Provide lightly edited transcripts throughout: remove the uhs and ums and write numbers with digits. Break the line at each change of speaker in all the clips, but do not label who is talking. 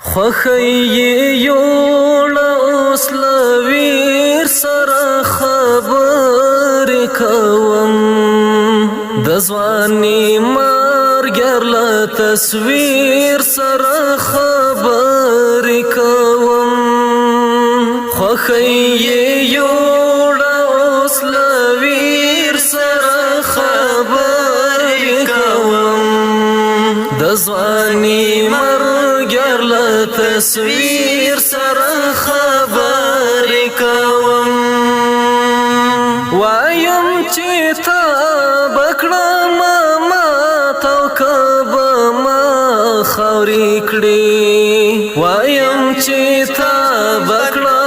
خوخی یوڑا اوس لویر سره خبر کوم د ځواني مرګر له تصویر سره خبر کوم خوخی یوڑا اوس لویر سره خبر کوم د ځواني مرګر له تصویر سره خبر کوم وایم چې تا بکړه ما تو کب ما خوري کړي وایم چې تا بکړه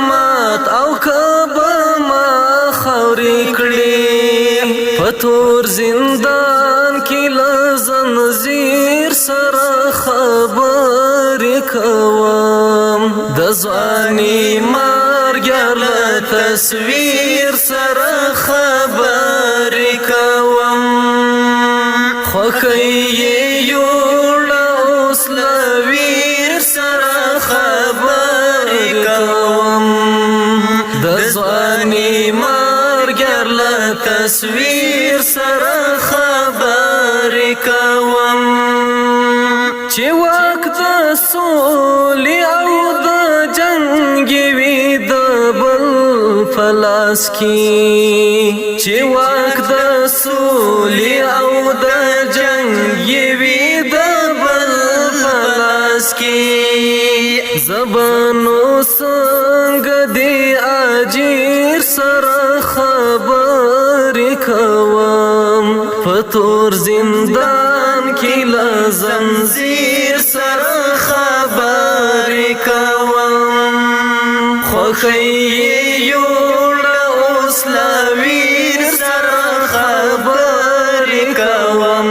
ما تو کب ما خوري کړي پتور زندان کې له زنځیر سره خبر کوم د ځواني مرګر له تصویر سره خبر کوم خوخی یوڑا اوس لویر سره خبر کوم د ځواني مرګر له تصویر سره خبر کوم چې واک د سولې او د جنګ وي د بل فلاس کې چې واک د سولې او د جنګ وي د بل فلاس کې زبانو څنګه دی اجیر سره خبر کوم پتور زندان کې له زنځیر سره خبر کوم خوخی یوڑا اوس لویر سره خبر کوم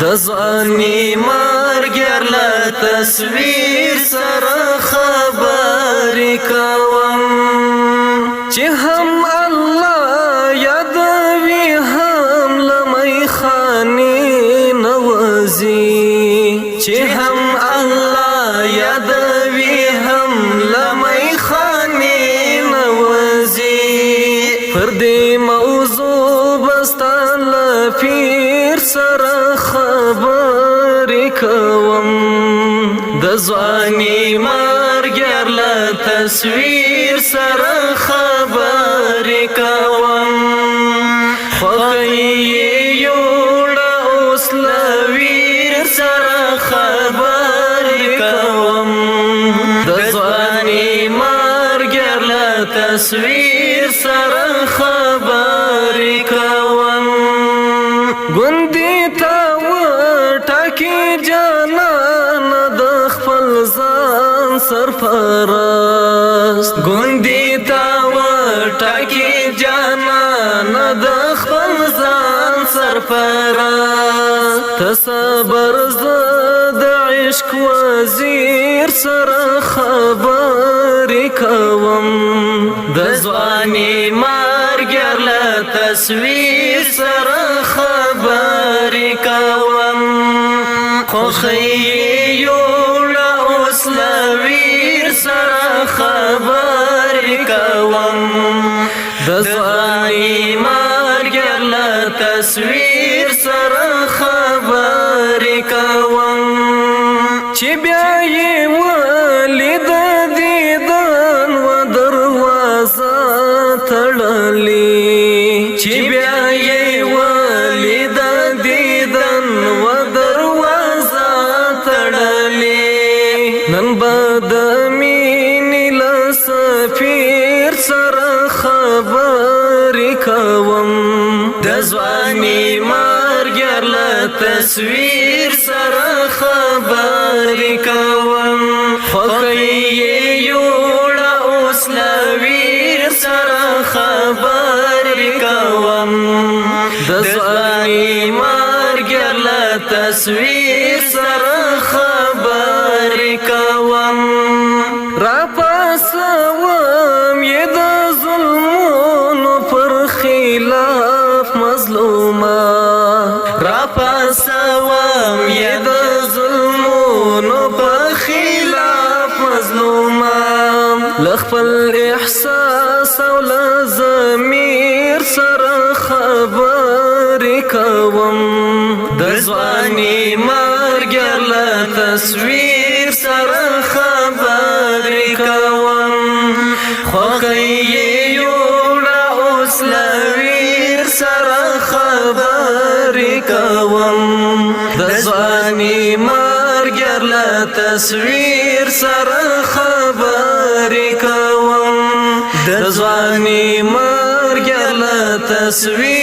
د ځواني مرګر له تصویر سره خبر کوم چې هم الله یادوي هم لمې خاني نوازي چې هم الله یادوي هم لمې خاني نوازي پر دې موضوع بستان لپیر سره خبر کوم د ځواني مرګر له تصویر سره خبر کوم خوخی یوڑا اوس لویر سره خبر کوم د ځواني مرګر له تصویر سره خبر کوم ګوندې تا وټاکي جانان د خپل ځان سرپرست ګوندې تا وټاکي جانان د خپل ځان سرپرست تصبر زه د عشق وزیر سره خبر کوم د ځواني مرګر له تصویر سره خبر کوم خوخی یوڑا اوس لویر سره خبر کوم د ځواني مرګر له تصویر سره خبر کوم چې بیا یې ولید دیدن و دروازه تړلې چې بیا یې ولید دیدن و دروازه تړلې نن به د مینې له سفیر سره خبر کوم د ځواني مرګر له تصویر سره خبر کوم خوخی یوڑا اوس لویر سره خبر کوم د ځواني مرګر له تصویر سره خبر کوم را پاسوم یې د ظلمونو پر خلاف مظلومه را پاسوم یې د ظلمونو پر خلاف مظلومان لخپل احساس او لضمیر سره خبرې کوم د ځواني مرګ له تصویر سره خبرې کوم خوښۍ یوړه اوس له ویر سره خبرې کوم د ځواني مرګ له تصویر سره خبرې کوم د ځواني مرګ له تصویر